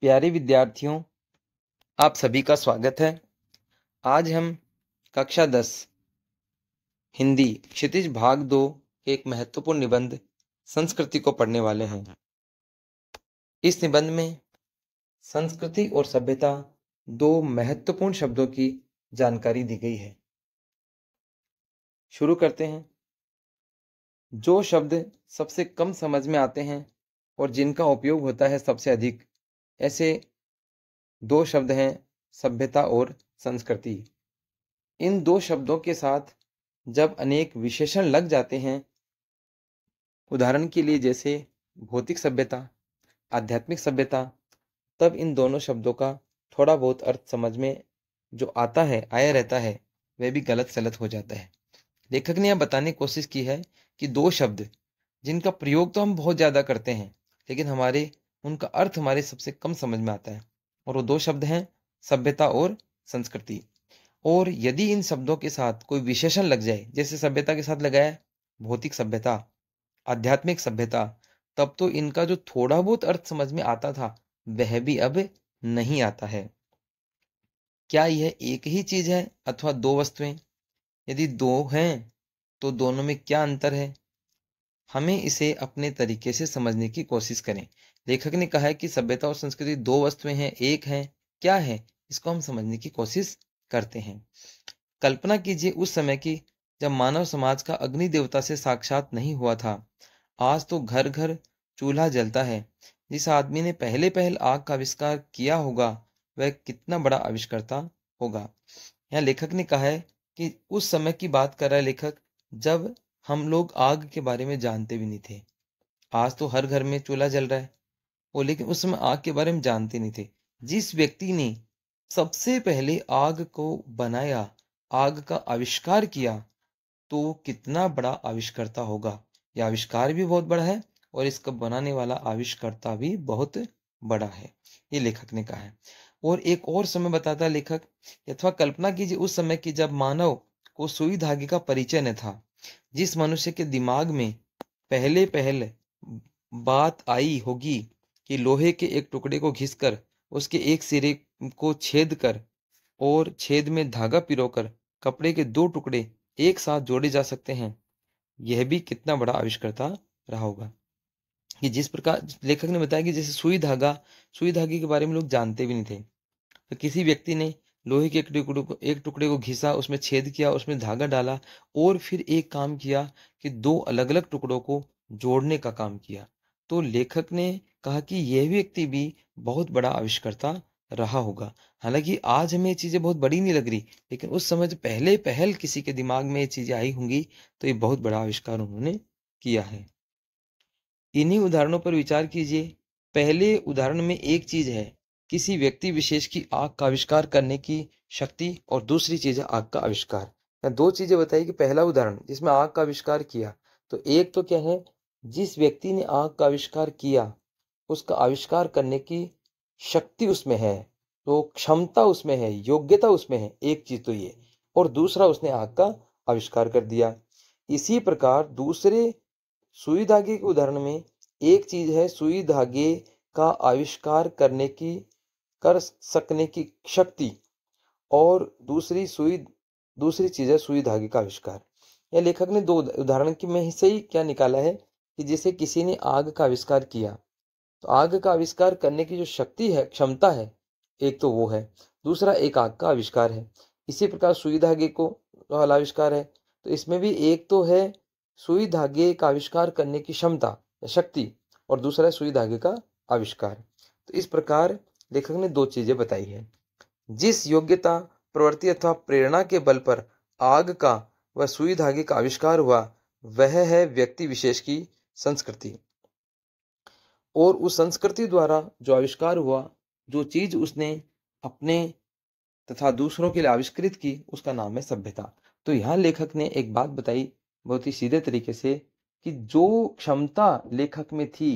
प्यारे विद्यार्थियों, आप सभी का स्वागत है। आज हम कक्षा 10 हिंदी क्षितिज भाग 2 के एक महत्वपूर्ण निबंध संस्कृति को पढ़ने वाले हैं। इस निबंध में संस्कृति और सभ्यता दो महत्वपूर्ण शब्दों की जानकारी दी गई है। शुरू करते हैं। जो शब्द सबसे कम समझ में आते हैं और जिनका उपयोग होता है सबसे अधिक, ऐसे दो शब्द हैं सभ्यता और संस्कृति। इन दो शब्दों के साथ जब अनेक विशेषण लग जाते हैं, उदाहरण के लिए जैसे भौतिक सभ्यता, आध्यात्मिक सभ्यता, तब इन दोनों शब्दों का थोड़ा बहुत अर्थ समझ में जो आता है, आया रहता है, वह भी गलत सलत हो जाता है। लेखक ने यह बताने की कोशिश की है कि दो शब्द जिनका प्रयोग तो हम बहुत ज्यादा करते हैं, लेकिन उनका अर्थ हमारे सबसे कम समझ में आता है, और वो दो शब्द हैं सभ्यता और संस्कृति। और यदि इन शब्दों के साथ कोई विशेषण लग जाए, जैसे सभ्यता के साथ लगाया भौतिक सभ्यता, आध्यात्मिक सभ्यता, तब तो इनका जो थोड़ा बहुत अर्थ समझ में आता था वह भी अब नहीं आता है। क्या यह एक ही चीज है अथवा दो वस्तुएं? यदि दो हैं तो दोनों में क्या अंतर है? हमें इसे अपने तरीके से समझने की कोशिश करें। लेखक ने कहा है कि सभ्यता और संस्कृति दो वस्तुएं हैं, एक है। क्या है? इसको हम समझने की कोशिश करते हैं। कल्पना कीजिए उस समय की जब मानव समाज का अग्नि देवता से साक्षात नहीं हुआ था। आज तो घर घर चूल्हा जलता है। जिस आदमी ने पहले आग का आविष्कार किया होगा वह कितना बड़ा आविष्कर्ता होगा। यहाँ लेखक ने कहा है कि उस समय की बात कर रहा है लेखक, जब हम लोग आग के बारे में जानते भी नहीं थे। आज तो हर घर में चूल्हा जल रहा है, वो लेकिन उस समय आग के बारे में जानते नहीं थे। जिस व्यक्ति ने सबसे पहले आग को बनाया, आग का आविष्कार किया, तो कितना बड़ा आविष्कर्ता होगा। यह आविष्कार भी बहुत बड़ा है और इसका बनाने वाला आविष्कर्ता भी बहुत बड़ा है, ये लेखक ने कहा है। और एक और समय बताता है लेखक, अथवा कल्पना कीजिए उस समय की जब मानव को सुई धागे का परिचय न था। जिस मनुष्य के दिमाग में पहले बात आई होगी कि लोहे के एक टुकड़े को घिसकर उसके एक सिरे को छेद कर और छेद में धागा पिरोकर कपड़े के दो टुकड़े एक साथ जोड़े जा सकते हैं, यह भी कितना बड़ा आविष्कर्ता रहा होगा। कि जिस प्रकार लेखक ने बताया कि जैसे सुई धागे के बारे में लोग जानते भी नहीं थे, तो किसी व्यक्ति ने लोहे के एक टुकड़े को घिसा, उसमें छेद किया, उसमें धागा डाला और फिर एक काम किया कि दो अलग अलग टुकड़ों को जोड़ने का काम किया। तो लेखक ने कहा कि यह व्यक्ति भी बहुत बड़ा आविष्कर्ता रहा होगा। हालांकि आज हमें ये चीजें बहुत बड़ी नहीं लग रही, लेकिन उस समय जो पहल किसी के दिमाग में ये चीजें आई होंगी, तो ये बहुत बड़ा आविष्कार उन्होंने किया है। इन्हीं उदाहरणों पर विचार कीजिए। पहले उदाहरण में एक चीज है किसी व्यक्ति विशेष की आग का आविष्कार करने की शक्ति, और दूसरी चीज है आग का आविष्कार। या दो चीजें बताई कि पहला उदाहरण जिसमें आग का आविष्कार किया, तो एक तो क्या है, जिस व्यक्ति ने आग का आविष्कार किया उसका आविष्कार करने की शक्ति उसमें है, तो क्षमता उसमें है, योग्यता उसमें है, एक चीज तो ये। और दूसरा, उसने आग का आविष्कार कर दिया। इसी प्रकार दूसरे सुई धागे के उदाहरण में एक चीज है सुई धागे का आविष्कार कर सकने की शक्ति, और दूसरी चीज है सुई धागे का आविष्कार। यह लेखक ने दो उदाहरण की में से ही क्या निकाला है कि जैसे किसी ने आग का आविष्कार किया, तो आग का आविष्कार करने की जो शक्ति है, क्षमता है, एक तो वो है, दूसरा एक आग का आविष्कार है। इसी प्रकार सुई धागे को वाला आविष्कार है, तो इसमें भी एक तो है सुई धागे का आविष्कार करने की क्षमता या शक्ति, और दूसरा है सुई धागे का आविष्कार। तो इस प्रकार लेखक ने दो चीजें बताई है। जिस योग्यता, प्रवृत्ति अथवा प्रेरणा के बल पर आग का व सुई धागे का आविष्कार हुआ, वह है व्यक्ति विशेष की संस्कृति। और उस संस्कृति द्वारा जो आविष्कार हुआ, जो चीज उसने अपने तथा दूसरों के लिए आविष्कृत की, उसका नाम है सभ्यता। तो यहाँ लेखक ने एक बात बताई बहुत ही सीधे तरीके से कि जो क्षमता लेखक में थी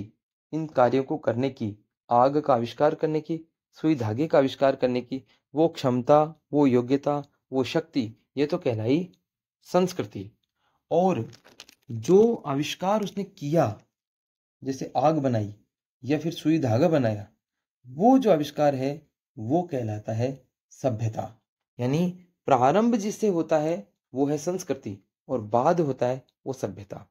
इन कार्यों को करने की, आग का आविष्कार करने की, सुई धागे का आविष्कार करने की, वो क्षमता, वो योग्यता, वो शक्ति, ये तो कहलाई संस्कृति। और जो आविष्कार उसने किया, जैसे आग बनाई या फिर सुई धागा बनाया, वो जो आविष्कार है वो कहलाता है सभ्यता। यानी प्रारंभ जिससे होता है वो है संस्कृति और बाद होता है वो सभ्यता।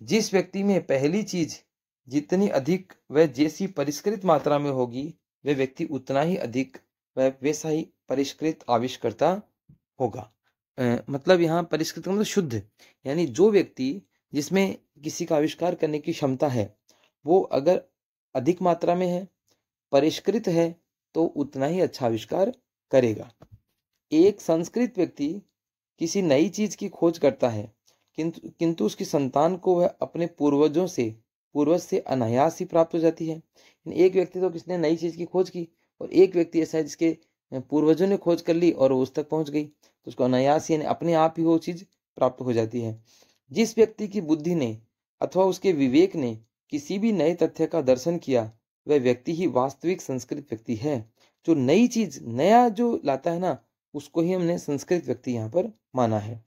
जिस व्यक्ति में पहली चीज जितनी अधिक व जैसी परिष्कृत मात्रा में होगी वह व्यक्ति उतना ही अधिक व वैसा ही परिष्कृत आविष्कर्ता होगा। मतलब यहाँ परिष्कृत मतलब शुद्ध, यानी जो व्यक्ति जिसमें किसी का आविष्कार करने की क्षमता है वो अगर अधिक मात्रा में है, परिष्कृत है, तो उतना ही अच्छा आविष्कार करेगा। एक संस्कृत व्यक्ति किसी नई चीज की खोज करता है किंतु उसकी संतान को वह अपने पूर्वज से अनायास ही प्राप्त हो जाती है। एक व्यक्ति तो किसने नई चीज की खोज की और एक व्यक्ति ऐसा है जिसके पूर्वजों ने खोज कर ली और वो उस तक पहुंच गई, तो उसको अनायास यानी अपने आप ही वो चीज प्राप्त हो जाती है। जिस व्यक्ति की बुद्धि ने अथवा उसके विवेक ने किसी भी नए तथ्य का दर्शन किया वह व्यक्ति ही वास्तविक संस्कृत व्यक्ति है। जो नई चीज नया जो लाता है ना उसको ही हमने संस्कृत व्यक्ति यहाँ पर माना है।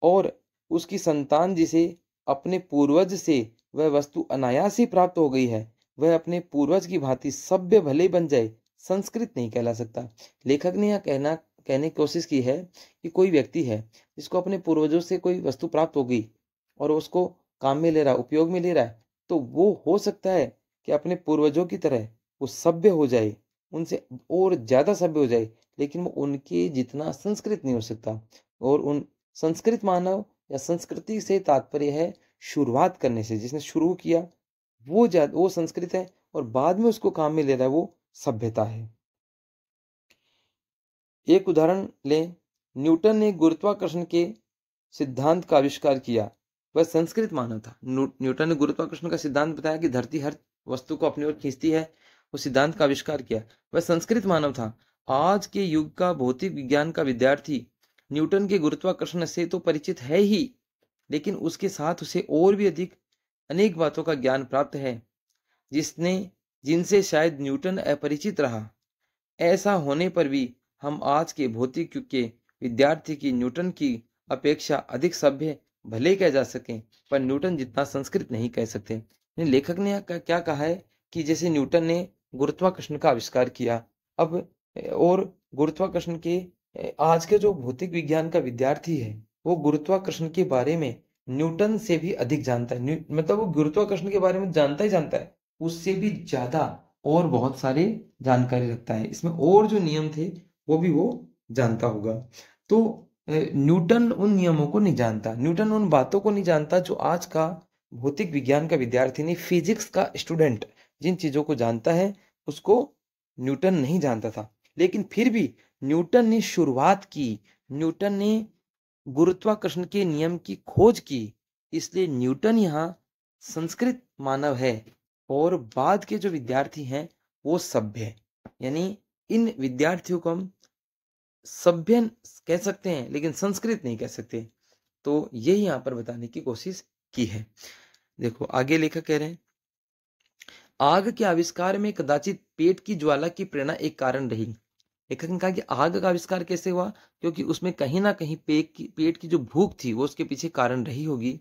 और उसकी संतान जिसे अपने पूर्वज से वह वस्तु अनायास ही प्राप्त हो गई है वह अपने पूर्वज की भांति सभ्य भले बन जाए, संस्कृत नहीं कहला सकता। लेखक ने यह कहने की कोशिश की है कि कोई व्यक्ति है जिसको अपने पूर्वजों से कोई वस्तु प्राप्त हो गई और उसको काम में ले रहा है, उपयोग में ले रहा है, तो वो हो सकता है कि अपने पूर्वजों की तरह वो सभ्य हो जाए, उनसे और ज्यादा सभ्य हो जाए, लेकिन वो उनके जितना संस्कृत नहीं हो सकता। और उन संस्कृत मानव या संस्कृति से तात्पर्य है शुरुआत करने से, जिसने शुरू किया वो संस्कृत है और बाद में उसको काम में ले रहा है वो सभ्यता है। एक उदाहरण लें, न्यूटन ने गुरुत्वाकर्षण के सिद्धांत का आविष्कार किया, वह संस्कृत मानव था। न्यूटन ने गुरुत्वाकर्षण का सिद्धांत बताया कि धरती हर वस्तु को अपनी ओर खींचती है, उस सिद्धांत का आविष्कार किया, वह संस्कृत मानव था। आज के युग का भौतिक विज्ञान का विद्यार्थी न्यूटन के गुरुत्वाकर्षण से तो परिचित है ही, लेकिन उसके साथ उसे और भी अधिक अनेक बातों का ज्ञान प्राप्त है जिनसे शायद न्यूटन अपरिचित रहा। ऐसा होने पर भी हम आज के भौतिक युग के विद्यार्थी की न्यूटन की अपेक्षा अधिक सभ्य भले कह जा सके, पर न्यूटन जितना संस्कृत नहीं कह सकते। लेखक ने क्या कहा है कि जैसे न्यूटन ने गुरुत्वाकर्षण का आविष्कार किया, अब और गुरुत्वाकर्षण के आज के जो भौतिक विज्ञान का विद्यार्थी है वो गुरुत्वाकर्षण के बारे में न्यूटन से भी अधिक जानता है। मतलब वो गुरुत्वाकर्षण के बारे में जानता ही जानता है, उससे भी ज्यादा और बहुत सारे जानकारी रखता है। इसमें और जो नियम थे वो भी वो जानता होगा। तो न्यूटन उन नियमों को नहीं जानता, न्यूटन उन बातों को नहीं जानता जो आज का भौतिक विज्ञान का विद्यार्थी नहीं, फिजिक्स का स्टूडेंट जिन चीजों को जानता है उसको न्यूटन नहीं जानता था। लेकिन फिर भी न्यूटन ने शुरुआत की, न्यूटन ने गुरुत्वाकर्षण के नियम की खोज की, इसलिए न्यूटन यहाँ संस्कृत मानव है और बाद के जो विद्यार्थी हैं वो सभ्य है। यानी इन विद्यार्थियों को हम सभ्य कह सकते हैं लेकिन संस्कृत नहीं कह सकते। तो यही यहाँ पर बताने की कोशिश की है। देखो आगे लेखक कह रहे हैं, आग के आविष्कार में कदाचित पेट की ज्वाला की प्रेरणा एक कारण रही। लेखक ने कहा कि आग का आविष्कार कैसे हुआ, क्योंकि उसमें कहीं ना कहीं पेट की जो भूख थी वो उसके पीछे कारण रही होगी।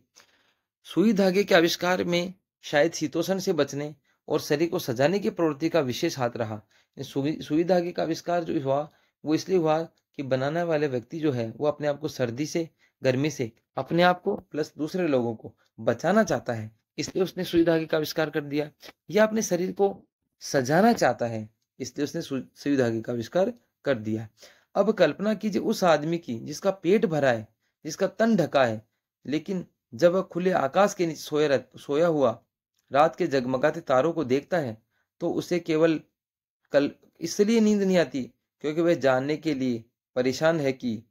सुई धागे के आविष्कार में शायद शीतोष्ण से बचने और शरीर को सजाने की प्रवृत्ति का विशेष हाथ रहा। सुई धागे का आविष्कार जो हुआ वो इसलिए हुआ कि बनाने वाले व्यक्ति जो है वो अपने आप को सर्दी से, गर्मी से, अपने आप को प्लस दूसरे लोगों को बचाना चाहता है, इसलिए उसने सुई धागे का आविष्कार कर दिया। या अपने शरीर को सजाना चाहता है इसलिए उसने सुई धागे का आविष्कार कर दिया। अब कल्पना कीजिए उस आदमी की जिसका पेट भरा है, जिसका तन ढका है, लेकिन जब वह खुले आकाश के नीचे सोया हुआ रात के जगमगाते तारों को देखता है तो उसे केवल कल इसलिए नींद नहीं आती क्योंकि वह जानने के लिए परेशान है कि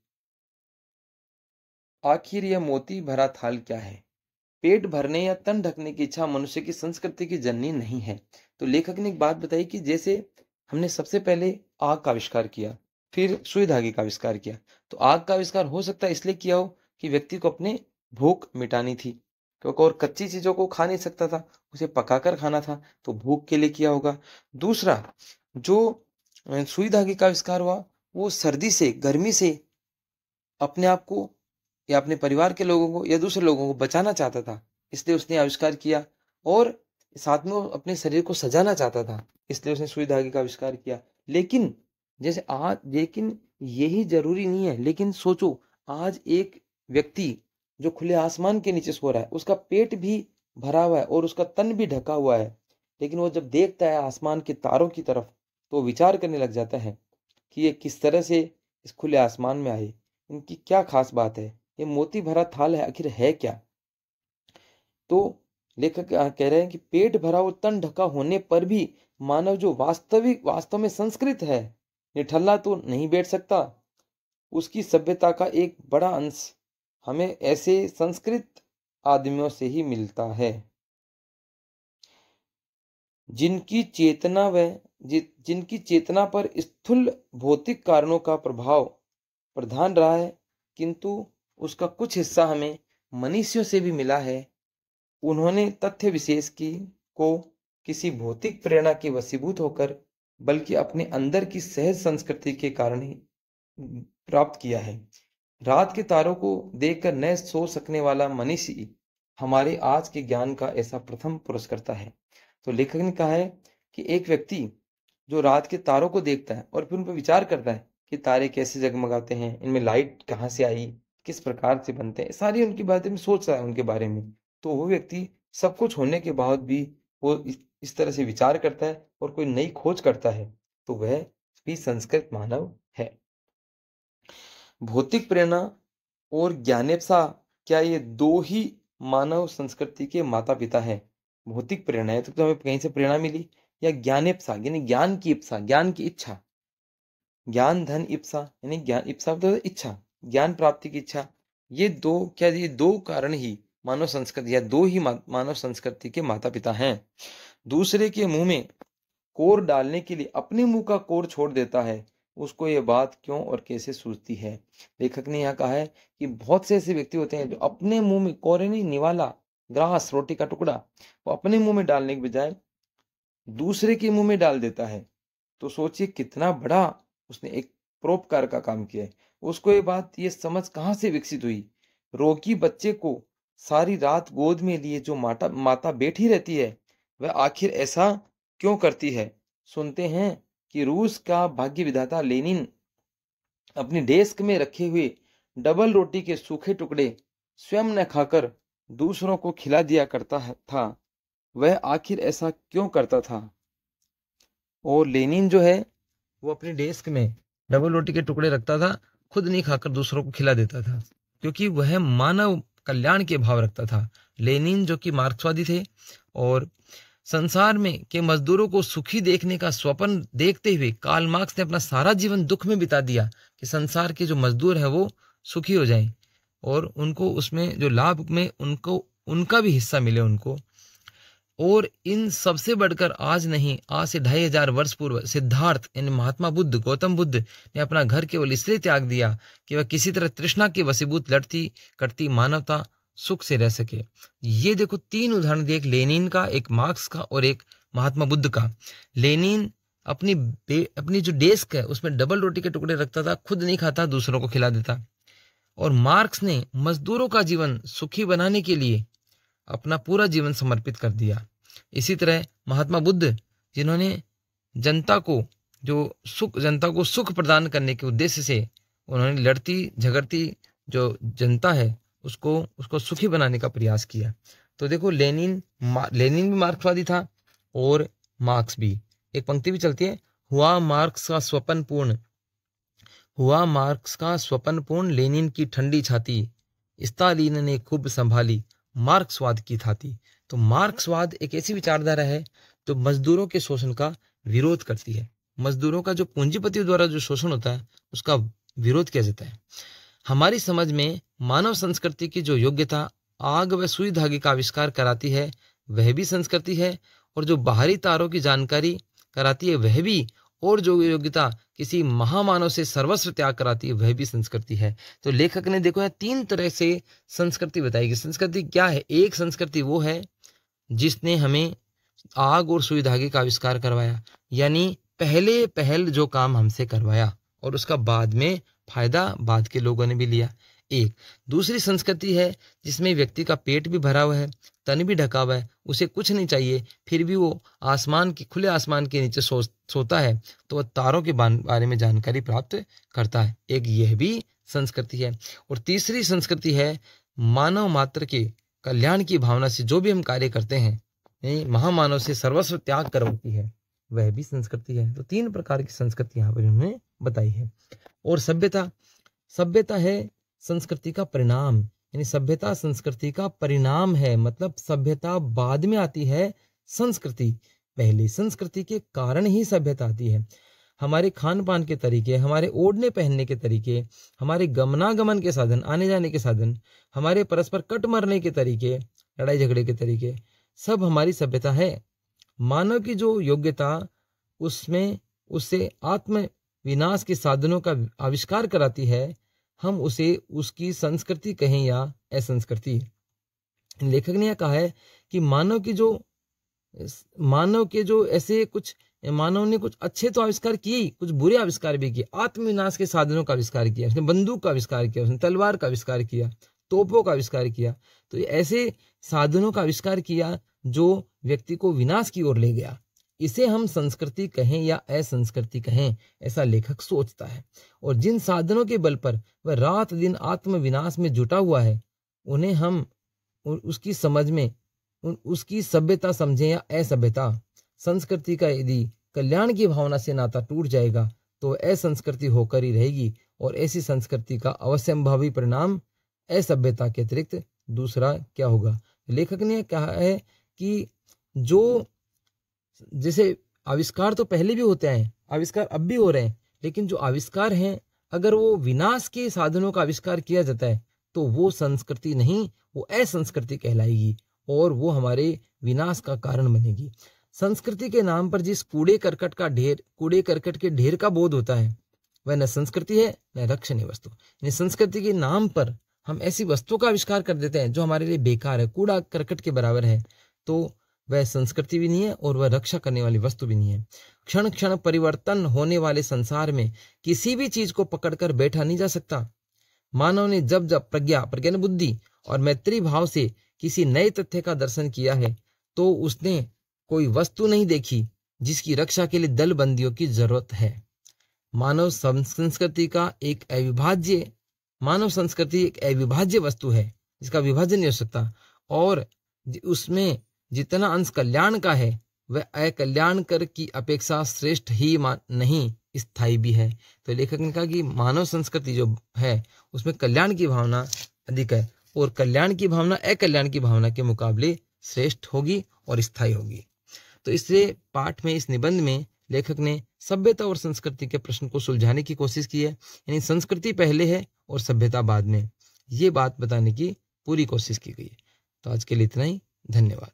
आखिर यह मोती भरा थाल क्या है। पेट भरने या तन ढकने की इच्छा मनुष्य की संस्कृति की जननी नहीं है। तो लेखक ने एक बात बताई कि जैसे हमने सबसे पहले आग का आविष्कार किया, फिर सुई धागे का आविष्कार किया, तो आग का आविष्कार हो सकता है इसलिए किया हो कि व्यक्ति को अपने भूख मिटानी थी, क्योंकि और कच्ची चीजों को खा नहीं सकता था, उसे पकाकर खाना था, तो भूख के लिए किया होगा। दूसरा, जो सुई धागे का आविष्कार हुआ वो सर्दी से, गर्मी से अपने आप को या अपने परिवार के लोगों को या दूसरे लोगों को बचाना चाहता था, इसलिए उसने आविष्कार किया। और साथ में वो अपने शरीर को सजाना चाहता था, इसलिए उसने सुई धागे का आविष्कार किया। लेकिन लेकिन यही जरूरी नहीं है। लेकिन सोचो, आज एक व्यक्ति जो खुले आसमान के नीचे सो रहा है, उसका पेट भी भरा हुआ है और उसका तन भी ढका हुआ है, लेकिन वो जब देखता है आसमान के तारों की तरफ, तो विचार करने लग जाता है कि ये किस तरह से इस खुले आसमान में आए, इनकी क्या खास बात है, ये मोती भरा थाल है, आखिर है क्या। तो लेखक कह रहे हैं कि पेट भरा और तन ढका होने पर भी मानव जो वास्तव में संस्कृत है, निठल्ला तो नहीं बैठ सकता। उसकी सभ्यता का एक बड़ा अंश हमें ऐसे संस्कृत आदमियों से ही मिलता है, जिनकी चेतना पर स्थूल भौतिक कारणों का प्रभाव प्रधान रहा है, किंतु उसका कुछ हिस्सा हमें मनुष्यों से भी मिला है। उन्होंने तथ्य विशेष को किसी भौतिक प्रेरणा के वशीभूत होकर, बल्कि अपने अंदर की सहज संस्कृति के कारण ही प्राप्त किया है। रात के तारों को देखकर न सो सकने वाला मनुष्य हमारे आज के ज्ञान का ऐसा प्रथम पुरस्कर्ता है। तो लेखक ने कहा है कि एक व्यक्ति जो रात के तारों को देखता है और फिर उन पर विचार करता है कि तारे कैसे जगमगाते हैं, इनमें लाइट कहाँ से आई, किस प्रकार से बनते हैं, सारी उनकी बातें में सोच रहा है उनके बारे में, तो वो व्यक्ति सब कुछ होने के बाद भी वो इस तरह से विचार करता है और कोई नई खोज करता है, तो वह भी संस्कृत मानव है। भौतिक प्रेरणा और ज्ञानेप्सा, क्या ये दो ही मानव संस्कृति के माता पिता है? भौतिक प्रेरणा है तो हमें कहीं से प्रेरणा मिली, या ज्ञानेप्सा यानी ज्ञान की इप्सा, ज्ञान की इच्छा, ज्ञान धन इप्सा यानी ज्ञान इप्सा तो इच्छा, ज्ञान प्राप्ति की इच्छा, ये दो कारण ही मानव संस्कृति या दो ही मानव संस्कृति के माता पिता हैं। दूसरे के मुंह में कोर डालने के लिए अपने मुंह का कोर छोड़ देता है, उसको ये बात क्यों और कैसे सूझती है। लेखक ने यहाँ कहा है कि बहुत से ऐसे व्यक्ति होते हैं जो अपने मुंह में, कोरे नहीं, निवाला ग्रास रोटी का टुकड़ा, वो अपने मुंह में डालने के बजाय दूसरे के मुंह में डाल देता है। तो सोचिए कितना बड़ा उसने एक परोपकार का काम किया है। उसको ये समझ कहाँ से विकसित हुई। रोगी बच्चे को सारी रात गोद में लिए जो माता बैठी रहती है, वह आखिर ऐसा क्यों करती है। सुनते हैं कि रूस का भाग्य विधाता लेनिन अपनी डेस्क में रखे हुए डबल रोटी के सूखे टुकड़े स्वयं न खाकर दूसरों को खिला दिया करता था। वह आखिर ऐसा क्यों करता था। और लेनिन जो है वो अपनी डेस्क में डबल रोटी के टुकड़े रखता था, खुद नहीं खाकर दूसरों को खिला देता था, क्योंकि वह मानव कल्याण के भाव रखता था। लेनिन जो कि मार्क्सवादी थे और संसार में के मजदूरों को सुखी देखने का स्वप्न देखते हुए कार्ल मार्क्स ने अपना सारा जीवन दुख में बिता दिया कि संसार के जो मजदूर हैं वो सुखी हो जाएं और उनको उसमें जो लाभ में उनका भी हिस्सा मिले उनको। और इन सबसे बढ़कर आज नहीं, आज से 2500 वर्ष पूर्व सिद्धार्थ यानी महात्मा बुद्ध, गौतम बुद्ध ने अपना घर केवल इसलिए त्याग दिया कि वह किसी तरह तृष्णा के वशीभूत लड़ती करती मानवता सुख से रह सके। ये देखो 3 उदाहरण दिए, एक लेनिन का, एक मार्क्स का और एक महात्मा बुद्ध का। लेनिन अपनी जो डेस्क है उसमें डबल रोटी के टुकड़े रखता था, खुद नहीं खाता, दूसरों को खिला देता। और मार्क्स ने मजदूरों का जीवन सुखी बनाने के लिए अपना पूरा जीवन समर्पित कर दिया। इसी तरह महात्मा बुद्ध, जिन्होंने जनता को सुख प्रदान करने के उद्देश्य से उन्होंने लड़ती झगड़ती जो जनता है उसको सुखी बनाने का प्रयास किया। तो देखो लेनिन भी मार्क्सवादी था और मार्क्स भी। एक पंक्ति भी चलती है, हुआ मार्क्स का स्वप्न पूर्ण, लेनिन की ठंडी छाती, स्टालिन ने खूब संभाली मार्क्सवाद की थाती। तो मार्क्सवाद एक ऐसी विचारधारा है जो मजदूरों के शोषण का विरोध करती है। मजदूरों का जो पूंजीपतियों द्वारा जो शोषण होता है उसका विरोध किया जाता है। हमारी समझ में मानव संस्कृति की जो योग्यता आग व सुई धागे का आविष्कार कराती है वह भी संस्कृति है, और जो बाहरी तारों की जानकारी कराती है वह भी, और जो योग्यता किसी महामानव से सर्वस्व त्याग कराती है वह भी संस्कृति है। तो लेखक ने देखो 3 तरह से संस्कृति बताई कि संस्कृति क्या है। एक संस्कृति वो है जिसने हमें आग और सुई धागे का आविष्कार करवाया, यानी पहल जो काम हमसे करवाया और उसका बाद में फायदा बाद के लोगों ने भी लिया। एक। दूसरी संस्कृति है जिसमें व्यक्ति का पेट भी भरा हुआ है, तन भी ढका हुआ है, उसे कुछ नहीं चाहिए, फिर भी वो खुले आसमान के नीचे सोता है, तो वह तारों के बारे में जानकारी प्राप्त करता है। एक यह भी संस्कृति है। और तीसरी संस्कृति है मानव मात्र के कल्याण की भावना से जो भी हम कार्य करते हैं, महामानव से सर्वस्व त्याग करवाती है, वह भी संस्कृति है। तो 3 प्रकार की संस्कृति यहाँ पर हमने बताई है। और सभ्यता है संस्कृति का परिणाम, यानी सभ्यता संस्कृति का परिणाम है। मतलब सभ्यता बाद में आती है, संस्कृति पहले। संस्कृति के कारण ही सभ्यता आती है। हमारे खान पान के तरीके, हमारे ओढ़ने पहनने के तरीके, हमारे गमनागमन के साधन, आने जाने के साधन, हमारे परस्पर कट मरने के तरीके, लड़ाई झगड़े के तरीके, सब हमारी सभ्यता है। मानव की जो योग्यता उसमें उससे आत्म विनाश के साधनों का आविष्कार कराती है, हम उसे उसकी संस्कृति कहें या असंस्कृति। लेखक ने यह कहा है कि मानव ने कुछ अच्छे तो आविष्कार किए, कुछ बुरे आविष्कार भी किए। आत्मविनाश के साधनों का आविष्कार किया, उसने बंदूक का आविष्कार किया, उसने तलवार का आविष्कार किया, तोपों का आविष्कार किया। तो ऐसे साधनों का आविष्कार किया जो व्यक्ति को विनाश की ओर ले गया। इसे हम संस्कृति कहें या असंस्कृति कहें, ऐसा लेखक सोचता है। और जिन साधनों के बल पर वह रात दिन आत्मविनाश में जुटा हुआ है, उन्हें हम उसकी समझ में उसकी सभ्यता समझें या असभ्यता। संस्कृति का यदि कल्याण की भावना से नाता टूट जाएगा तो असंस्कृति होकर ही रहेगी, और ऐसी संस्कृति का अवश्यंभावी परिणाम असभ्यता के अतिरिक्त दूसरा क्या होगा। लेखक ने कहा है कि जैसे आविष्कार तो पहले भी होते हैं, आविष्कार अब भी हो रहे हैं, लेकिन जो आविष्कार हैं अगर वो विनाश के साधनों का आविष्कार किया जाता है तो वो संस्कृति नहीं, वो असंस्कृति कहलाएगी और वो हमारे विनाश का कारण बनेगी। संस्कृति के नाम पर जिस कूड़े करकट के ढेर का बोध होता है, वह न संस्कृति है न रक्षणीय वस्तु। यानी संस्कृति के नाम पर हम ऐसी वस्तुओं का आविष्कार कर देते हैं जो हमारे लिए बेकार है, कूड़ा करकट के बराबर है, तो वह संस्कृति भी नहीं है और वह रक्षा करने वाली वस्तु भी नहीं है। क्षण क्षण परिवर्तन होने वाले संसार में किसी भी चीज को पकड़कर बैठा नहीं जा सकता। मानव ने जब जब प्रज्ञान बुद्धि और मैत्री भाव से किसी नए तथ्य का दर्शन किया है, तो उसने कोई वस्तु नहीं देखी जिसकी रक्षा के लिए दल बंदियों की जरूरत है। मानव संस्कृति एक अविभाज्य वस्तु है, जिसका विभाजन नहीं हो सकता, और उसमें जितना अंश कल्याण का है वह अकल्याणकर की अपेक्षा श्रेष्ठ ही नहीं, स्थायी भी है। तो लेखक ने कहा कि मानव संस्कृति जो है उसमें कल्याण की भावना अधिक है, और कल्याण की भावना अकल्याण की भावना के मुकाबले श्रेष्ठ होगी और स्थायी होगी। तो इससे पाठ में, इस निबंध में लेखक ने सभ्यता और संस्कृति के प्रश्न को सुलझाने की कोशिश की है। यानी संस्कृति पहले है और सभ्यता बाद में, ये बात बताने की पूरी कोशिश की गई है। तो आज के लिए इतना ही, धन्यवाद।